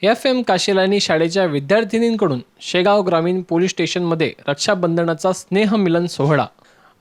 FM काशेलानी शाळेच्या विद्यार्थिनींकडून शेगाव ग्रामीण police स्टेशनमध्ये रक्षाबंधनाचा स्नेहमिलन सोहळा।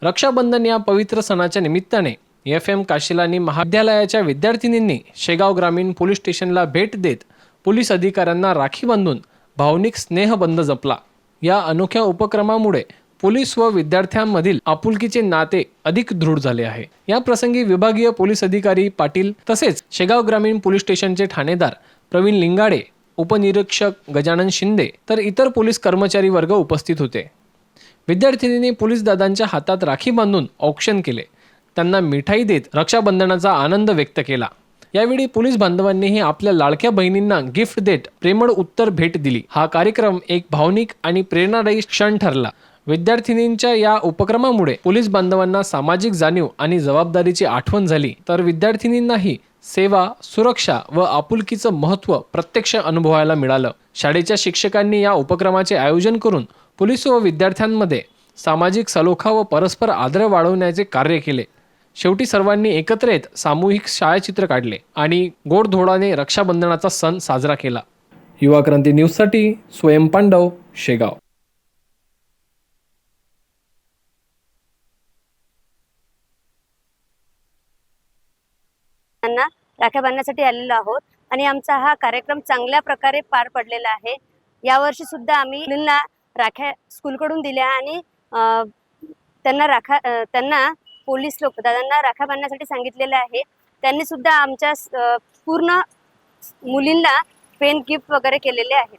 रक्षाबंधन या पवित्र सणाच्या निमित्ताने FM काशेलानी महाविद्यालयाच्या विद्यार्थिनींनी शेगाव ग्रामीण पोलीस स्टेशनला भेट देत पोलीस अधिकाऱ्यांना राखी बांधून भावनिक स्नेहबंध जपला। या अनोख्या उपक्रमामुळे पोलीस व विद्यार्थ्यांमधील आपुलकीचे नाते अधिक दृढ झाले आहे। या प्रसंगी विभागीय पोलीस अधिकारी पाटील तसेच शेगाव ग्रामीण पोलीस स्टेशनचे ठाणेदार प्रवीण लिंगाडे, उपनिरीक्षक गजानन शिंदे तर इतर पोलीस कर्मचारी वर्ग उपस्थित होते। विद्यार्थिनींनी पोलीस दादांच्या हातात राखी बांधून औक्षण केले, त्यांना मिठाई देत रक्षाबंधनाचा आनंद व्यक्त केला। यावेळी पोलीस बांधवांनीही आपल्या लाडक्या बहिणींना गिफ्ट देत प्रेमळ उत्तर भेट दिली। हा कार्यक्रम एक भावनिक आणि प्रेरणादायी क्षण ठरला। विद्यार्थिनींच्या या उपक्रमामुळे पोलीस बांधवांना सामाजिक जाणीव आणि जबाबदारीची आठवण झाली, तर विद्यार्थिनींनाही सेवा, सुरक्षा व आपुलकीचं महत्त्व प्रत्यक्ष अनुभवायला मिळालं। शाळेच्या शिक्षकांनी या उपक्रमाचे आयोजन करून पोलीस व विद्यार्थ्यांमध्ये सामाजिक सलोखा व परस्पर आदर वाढवण्याचे कार्य केले। शेवटी सर्वांनी एकत्र येत सामूहिक छायाचित्र काढले आणि गोडधोडाने रक्षाबंधनाचा सण साजरा केला। युवा क्रांती न्यूजसाठी स्वयं पांडव, शेगाव। राख्या बांधण्यासाठी आलेलो आहोत आणि आमचा हा कार्यक्रम चांगल्या प्रकारे पार पडलेला आहे। यावर्षी सुद्धा आम्ही मुलींना राख्या स्कूलकडून दिल्या आणि त्यांना पोलीस लोक दादांना राख्या बांधण्यासाठी सांगितलेले आहे। त्यांनी सुद्धा आमच्या पूर्ण मुलींना पेन गिफ्ट वगैरे केलेले आहेत।